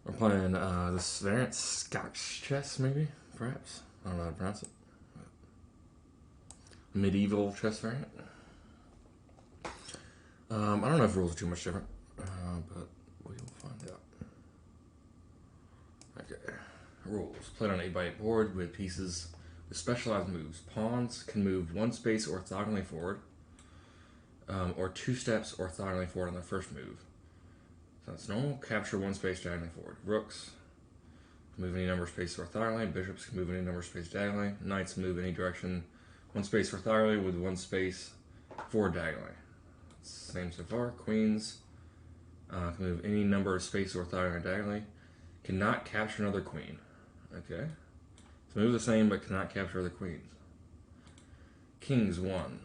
We're playing this variant, Scachs Chess, maybe? Perhaps? I don't know how to pronounce it. Medieval chess variant. I don't know if rules are too much different, but we will find out. Okay. Rules. Played on an 8x8 board with pieces with specialized moves. Pawns can move one space orthogonally forward, or 2 steps orthogonally forward on their first move. So that's normal. Capture one space diagonally forward. Rooks can move any number of spaces orthogonally. Bishops can move any number of spaces diagonally. Knights move any direction one space orthogonally with one space forward diagonally. Same so far. Queens can move any number of spaces orthogonally diagonally. Cannot capture another queen. Okay. So move the same but cannot capture other queens. Kings 1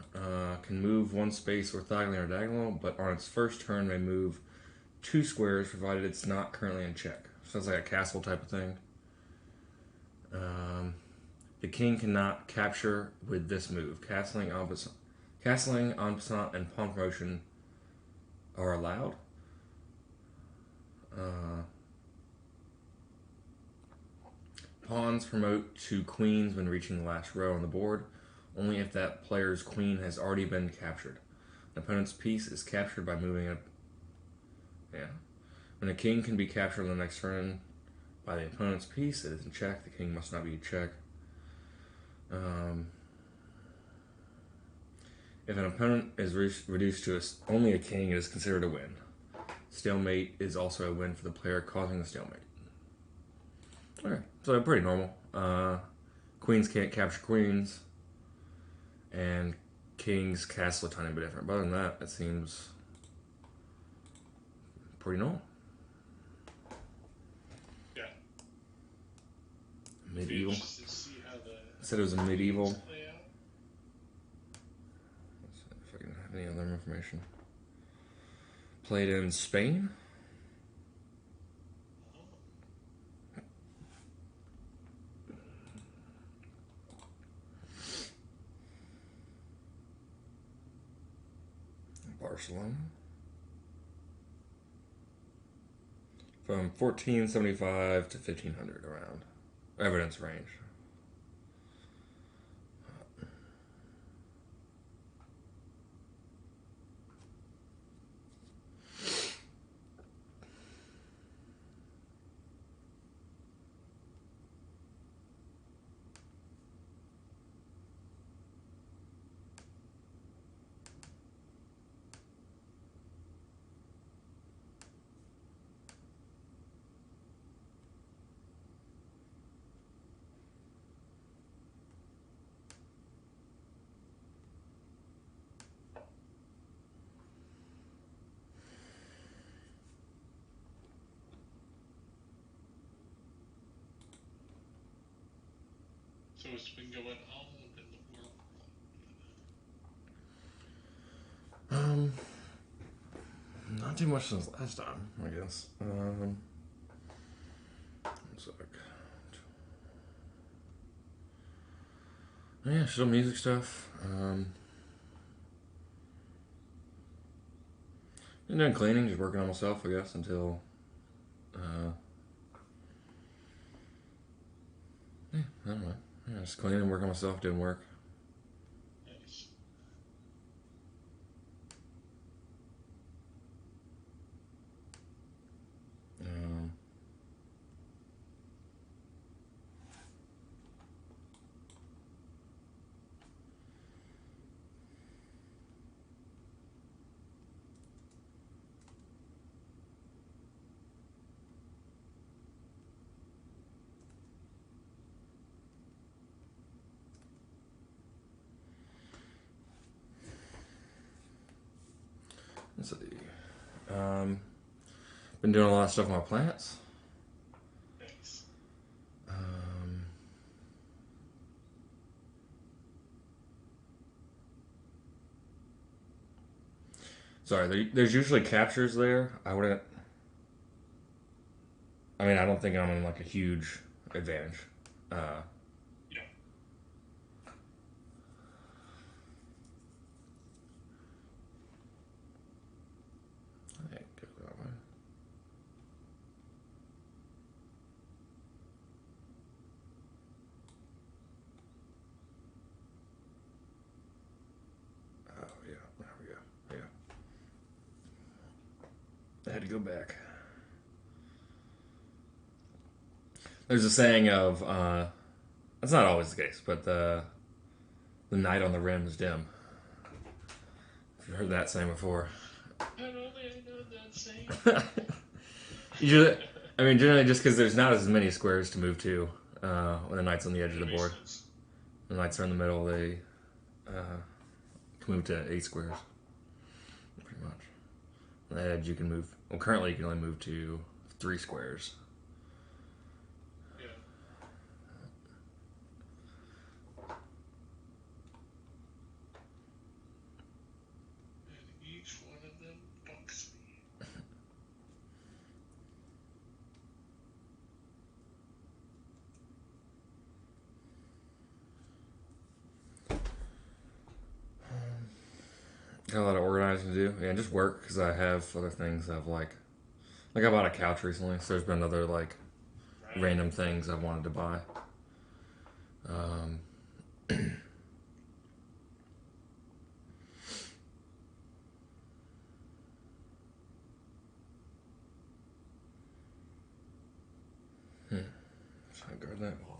can move one space orthogonally or diagonal, but on its first turn may move 2 squares provided it's not currently in check. Sounds like a castle type of thing. The king cannot capture with this move. Castling, en passant, and pawn promotion are allowed. Pawns promote to queens when reaching the last row on the board, only if that player's queen has already been captured. An opponent's piece is captured by moving it. Yeah. When a king can be captured on the next turn by the opponent's piece, it is in check. The king must not be in check. If an opponent is reduced to only a king, it is considered a win. Stalemate is also a win for the player causing the stalemate. Okay, so pretty normal. Queens can't capture queens, and kings castle a tiny bit different. But other than that, it seems pretty normal. Yeah. Medieval. To see how the Said it was a medieval. play out. Let's see if I can have any other information. Played in Spain. Barcelona. From 1475 to 1500 around. Evidence range. So it's been going on in the world. Not too much since last time, I guess. One sec. Yeah, still music stuff. Been doing cleaning, just working on myself, I guess, until yeah, I don't know. Yeah, just cleaning, working on myself, doing work. Nice. Um, let's see. Been doing a lot of stuff with my plants. Nice. Sorry, there's usually captures there. I wouldn't. I mean, I don't think I'm in like a huge advantage. Yeah. I think go that way. I had to go back. There's a saying of, that's not always the case, but the night on the rim is dim. I've heard that saying before. Not only I know that saying. Usually, I mean, generally just because there's not as many squares to move to when the knight's on the edge of the board. When the knights are in the middle, they can move to 8 squares. Pretty much. On the edge, you can move. Well, currently, you can only move to 3 squares. Yeah. And each one of them bucks me. Got a lot of organizing to do. Yeah, just work because I have other things I've like I bought a couch recently, so there's been other like random things I've wanted to buy. So I guard that wall.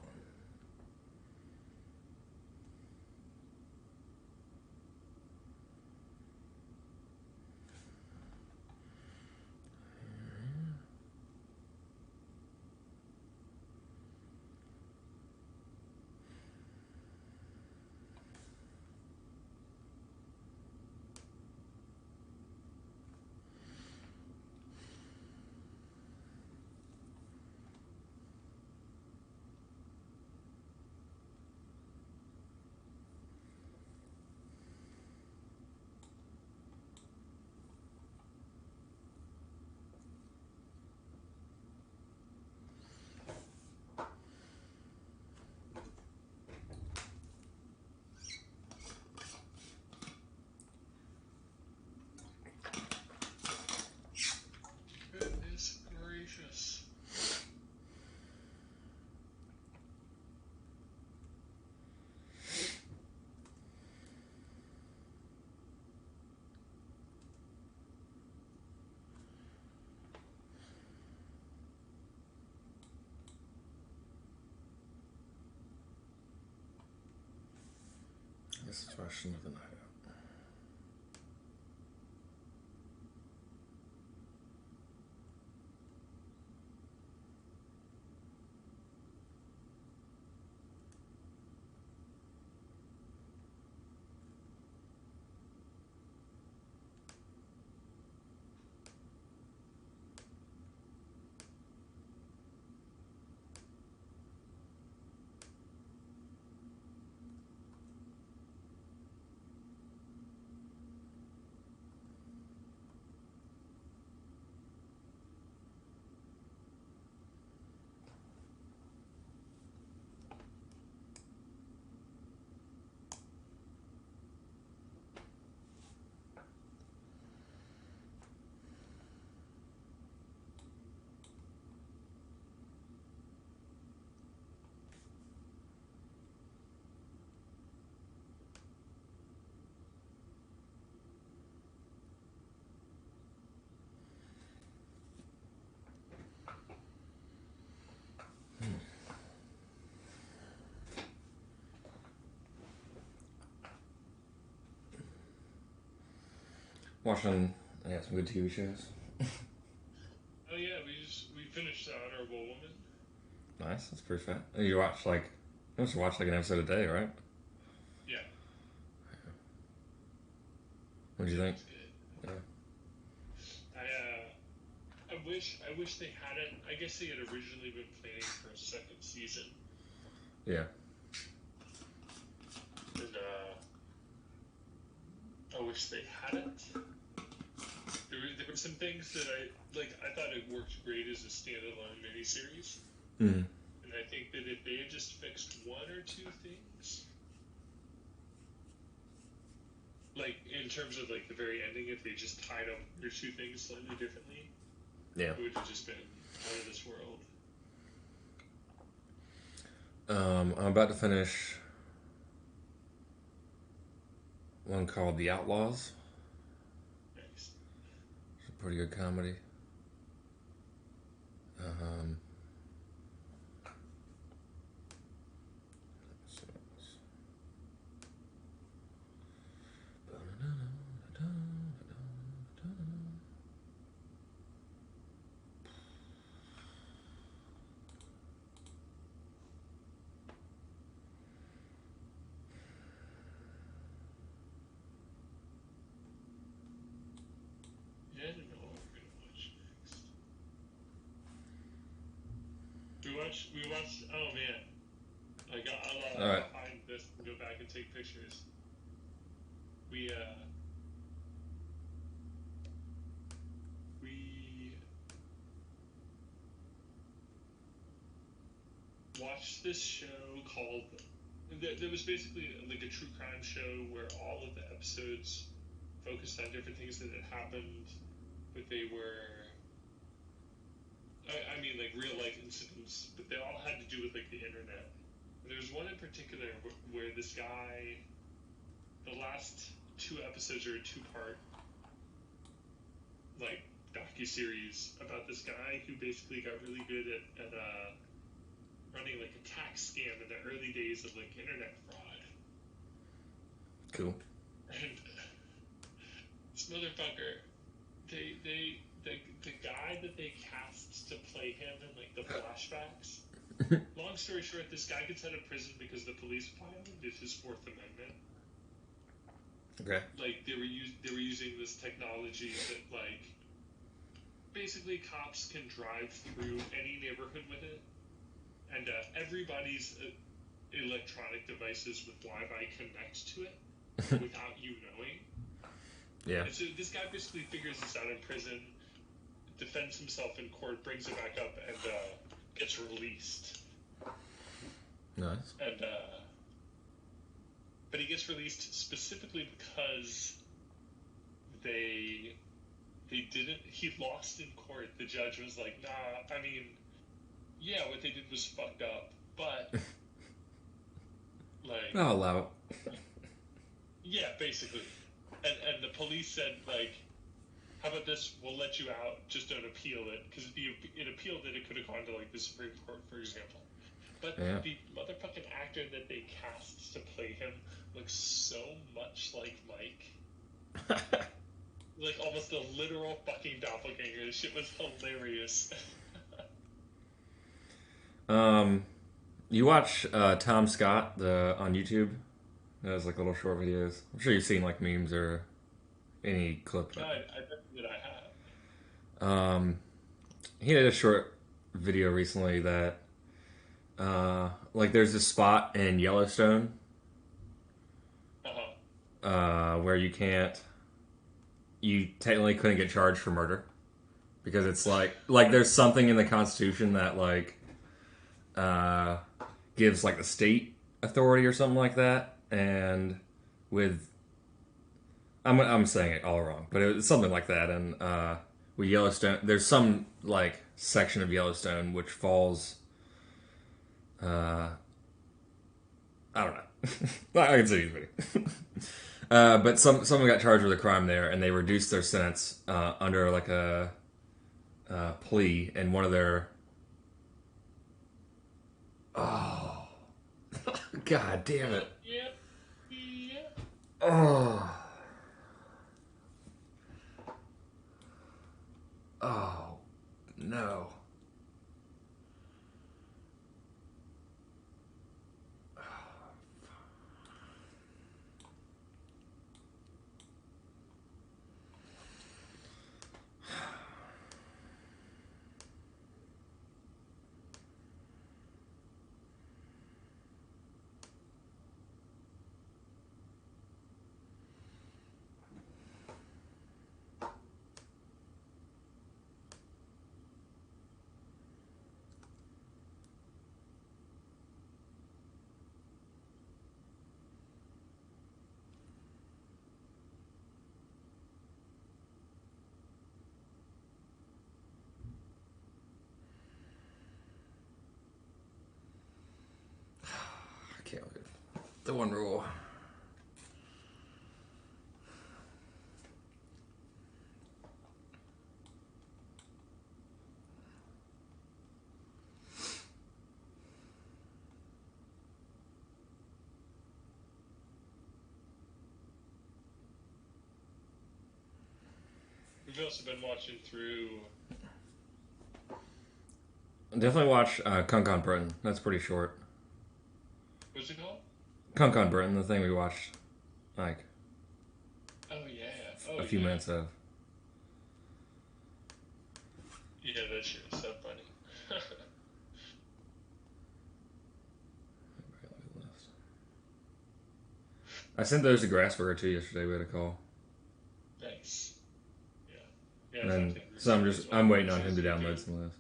Goodness gracious. I guess that's why I shouldn't have the knight out. Watching, some good TV shows. Oh yeah, we finished The Honorable Woman. Nice, that's pretty fat. You must watch like an episode a day, right? Yeah. What do you think? It's good. Yeah. I wish they hadn't. I guess they had originally been planning for a second season. Yeah. And I wish they hadn't. There were some things that I thought it worked great as a standalone miniseries. Mm-hmm. And I think that if they had just fixed 1 or 2 things, like in terms of like the very ending, if they just tied up their 2 things slightly differently, Yeah. it would have just been out of this world. I'm about to finish one called The Outlaws. Nice. It's a pretty good comedy. watched. Oh man, like I'll All right. behind this and go back and take pictures. We watched this show called. There was basically like a true crime show where all of the episodes focused on different things that had happened, but they were. I mean, like real life incidents, but they all had to do with like the internet. And there was one in particular where this guy, the last 2 episodes are a 2-part like docu-series about this guy who basically got really good at running like a tax scam in the early days of like internet fraud. Cool. And this motherfucker, the guy that they cast to play him in like the flashbacks. Long story short, this guy gets out of prison because the police violated his Fourth Amendment. Okay. Like they were using this technology that like basically cops can drive through any neighborhood with it, and everybody's electronic devices with Wi-Fi connect to it without you knowing. Yeah. And so this guy basically figures this out in prison, defends himself in court, brings it back up, and gets released. Nice. And but he gets released specifically because he lost in court. The judge was like, nah, I mean, yeah, what they did was fucked up, but like, I'll allow it. Yeah, basically. And the police said, like, how about this? We'll let you out. Just don't appeal it. Because if it appealed it, it could have gone to, like, the Supreme Court, for example. But the motherfucking actor that they cast to play him looks so much like Mike. Like, almost a literal fucking doppelganger. This shit was hilarious. You watch Tom Scott on YouTube? Those like little short videos. I'm sure you've seen like memes or any clip. I bet that I have. He did a short video recently that like there's this spot in Yellowstone where you technically couldn't get charged for murder because it's like there's something in the Constitution that like gives like the state authority or something like that. And I'm saying it all wrong, but it's something like that. And with Yellowstone, there's some like section of Yellowstone which falls. I don't know. I can say either. But someone got charged with a crime there, and they reduced their sentence under like a plea, and one of their. Oh, God damn it. Yep. Oh. Oh. No. I can't look at the one rule. We've also been watching through. Definitely watch Concon Britain. That's pretty short. What's it called? Concon Britain, the thing we watched like a few minutes of. Yeah, that shit is so funny. I sent those to Grassburger too yesterday. We had a call. Nice. Yeah. And then, so I'm waiting on him to download some of those.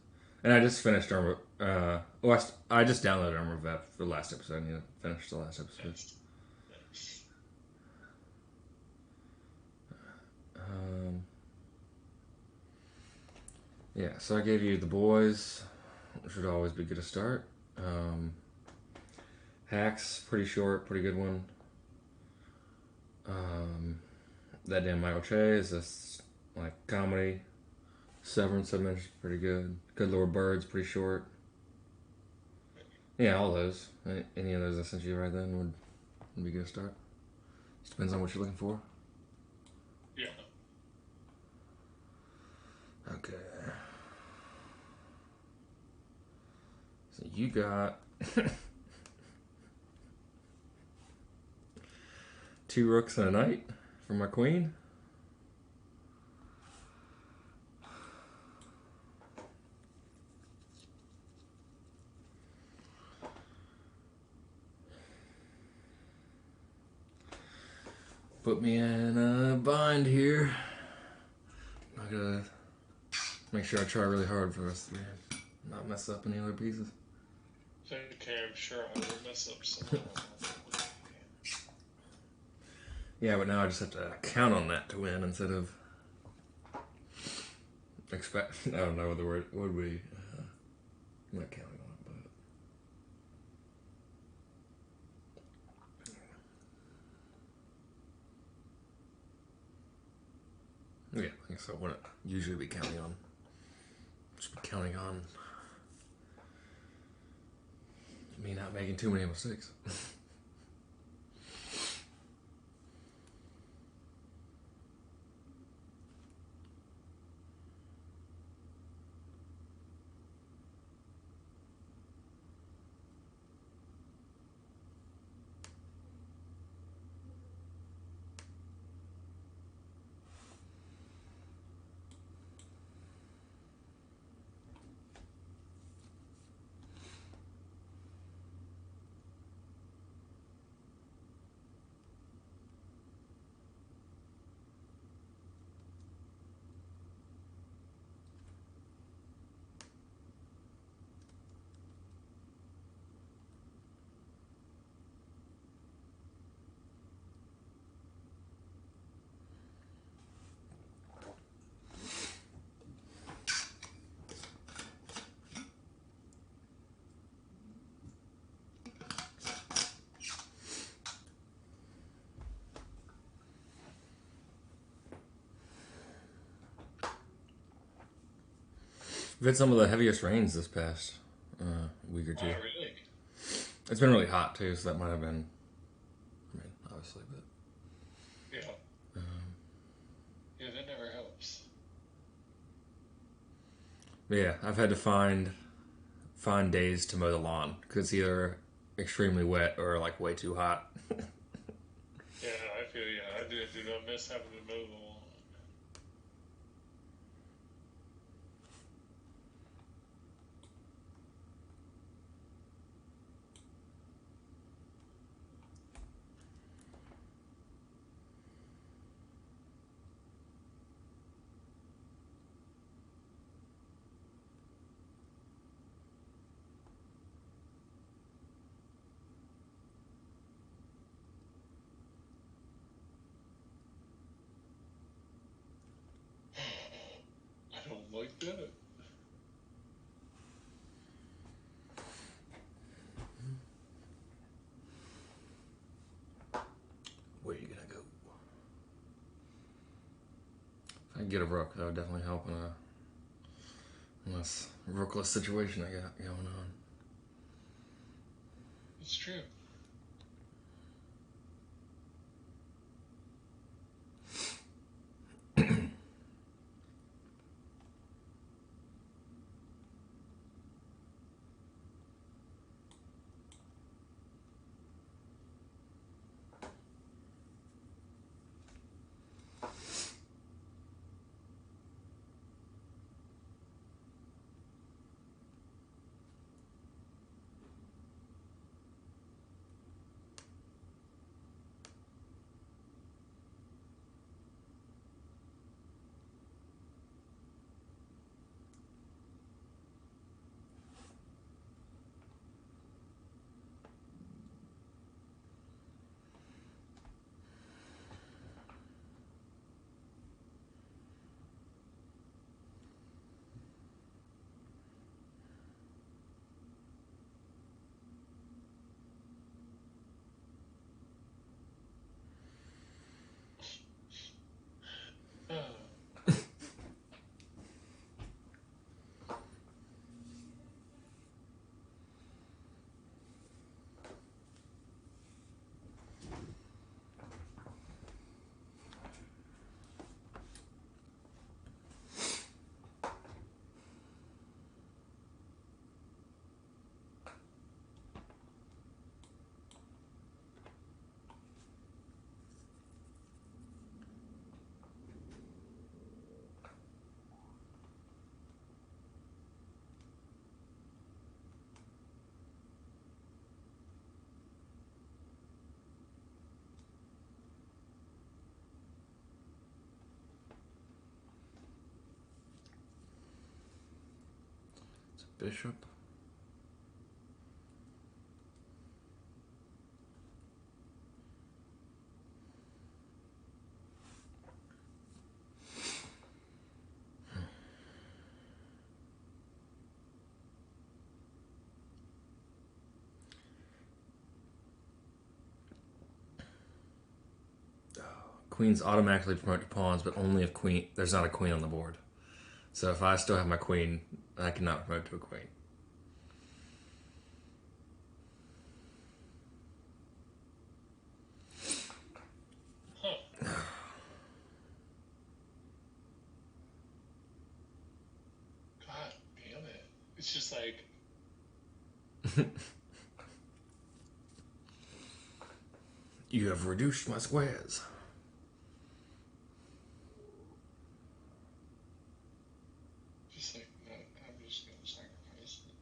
And I just finished Armor. I just downloaded Armor Vet for the last episode. And finished the last episode. Nice. Yeah, so I gave you The Boys, which would always be good to start. Hacks, pretty short, pretty good one. That damn Michael Che is this like comedy. Severance I mentioned, pretty good. Good Lord Birds, pretty short. Yeah, all those. Any of those I sent you right then would be good to start. Just depends on what you're looking for. Yeah. Okay. So you got 2 rooks and a knight for my queen. Put me in a bind here. I gotta make sure I try really hard for us to not mess up any other pieces. Okay, I'm sure I will mess up some. Yeah, but now I just have to count on that to win instead of expect. I don't know what the word would be. I'm not counting on it, but yeah, I guess I wouldn't usually be counting on. Just be counting on me not making too many mistakes. We've had some of the heaviest rains this past week or two. Oh, really? It's been really hot too, so that might have been. I mean, obviously, but Yeah. Yeah, that never helps. but yeah, I've had to find days to mow the lawn because it's either extremely wet or like way too hot. Yeah, I feel I do not miss having to mow the lawn. I don't like that. Where are you gonna go? If I could get a rook, that would definitely help in this rookless situation I got going on. It's true. Bishop. Queens automatically promote to pawns, but only if there's not a queen on the board. So if I still have my queen, I cannot promote to a queen. Huh. God damn it. It's just like... You have reduced my squares. Just like, no, I'm just gonna sacrifice it.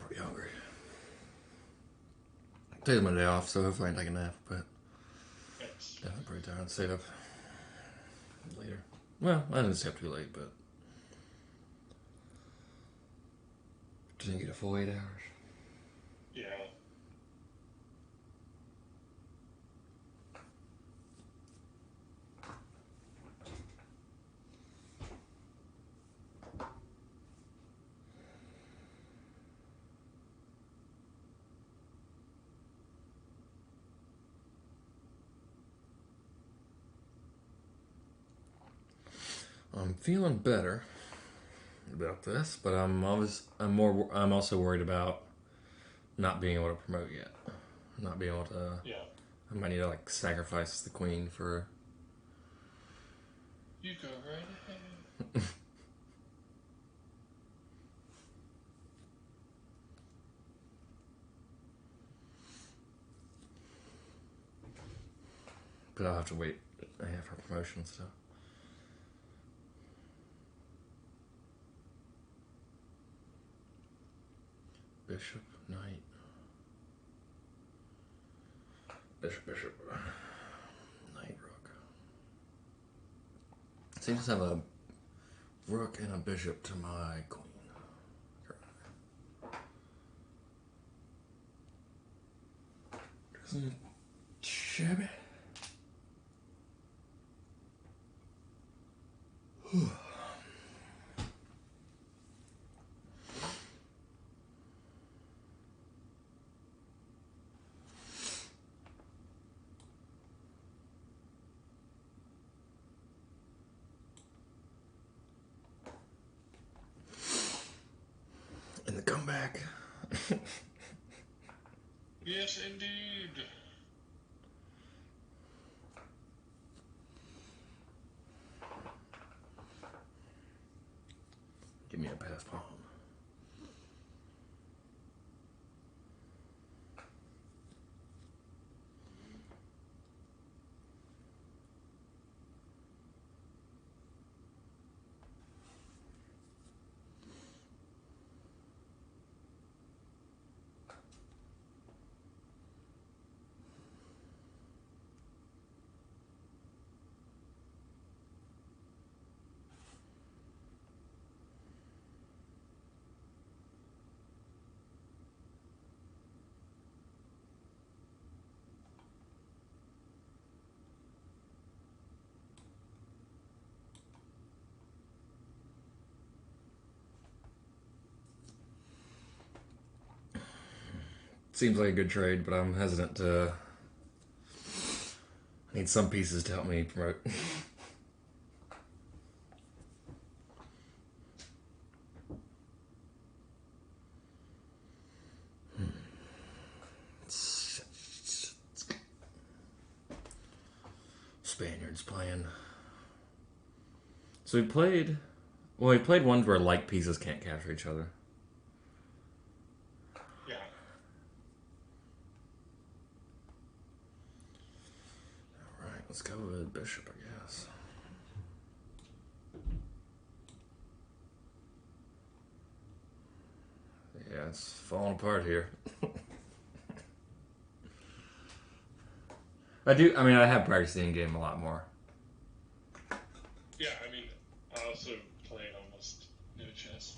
Pretty hungry. Today's my day off, so hopefully I can take a nap, but Yes. definitely pretty tired. Stayed up later. Well, I didn't stay up too late, but didn't get a full 8 hours. Yeah. I'm feeling better about this, but I'm also worried about not being able to promote yet. Not being able to. Yeah. I might need to like sacrifice the queen for. You go right ahead. But I'll have to wait. I have her promotion and stuff. Bishop, knight. Bishop. Knight, rook. So you just have a rook and a bishop to my queen. Isn't it shabby? And the comeback. Yes, indeed. Give me a pass palm. seems like a good trade, but I'm hesitant to. I need some pieces to help me promote. Spaniards playing. So we played. Well, we played ones where like pieces can't capture each other. Yeah. Alright, let's go with bishop, I guess. Yeah, it's falling apart here. I mean, I have practiced the in-game a lot more. Yeah, I mean, I also played almost no chess.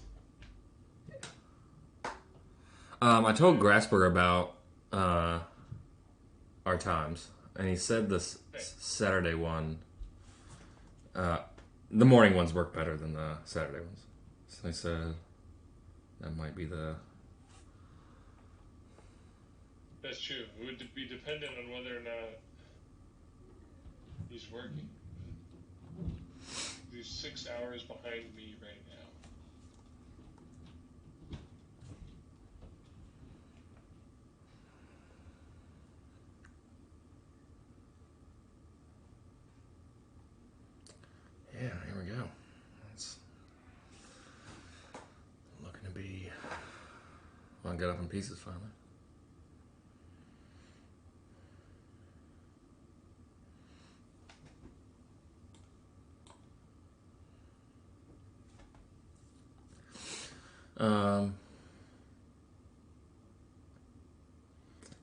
I told Grasper about our times, and he said this Saturday one, the morning ones work better than the Saturday ones. So he said that might be the... That's true. It would be dependent on whether or not he's working. He's 6 hours behind me right now. Yeah, here we go. It's looking to be... Well, I got up in pieces finally.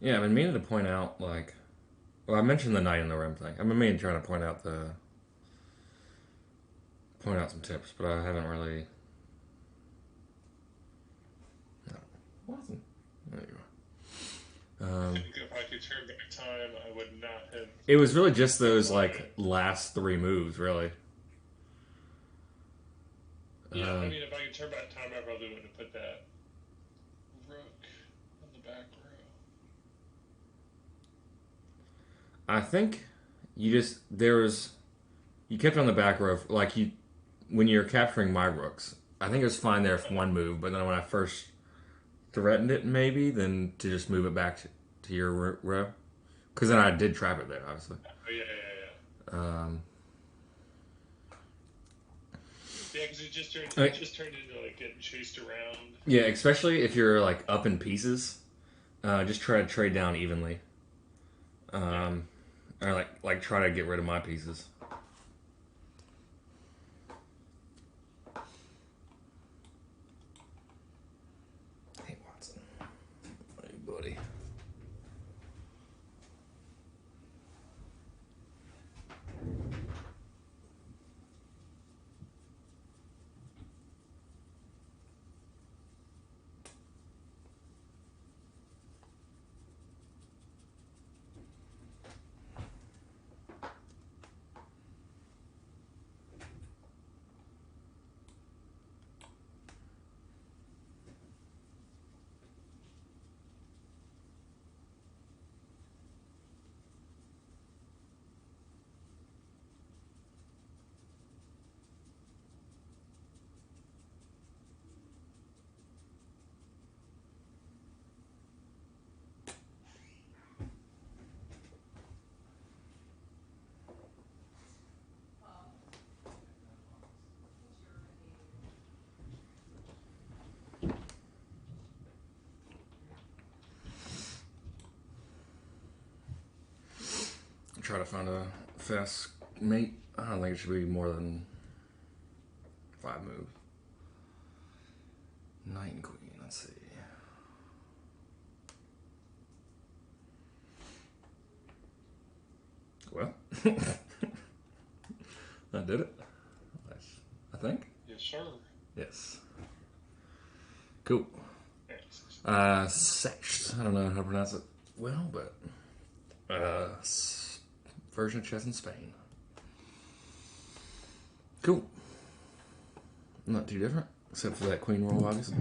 Yeah, I've been meaning to point out, like... Well, I mentioned the knight in the rim thing. I've been meaning trying to point out some tips, but I haven't really... No. Wasn't. There you are. I think if I could turn back time, I would not have... It was really just those, like, last three moves, really. Yeah, I mean, if I could turn back time, I probably wouldn't have put that rook on the back row. I think you kept on the back row, like, when you're capturing my rooks. I think it was fine there for one move, but then when I first threatened it, maybe, then to just move it back to your row. Because then I did trap it there, obviously. Oh, yeah. Yeah, because it just turned into, like, getting chased around. Yeah, especially if you're, like, up in pieces. Just try to trade down evenly. Or, like try to get rid of my pieces. Hey, Watson. Hey, buddy. Try to find a fast mate. I don't think it should be more than 5 moves. Knight and queen, let's see. Well, I did it. I think. Yes, sir. Yes. Cool. Scachs. I don't know how to pronounce it well, but version of chess in Spain. Cool. Not too different, except for that queen roll, obviously.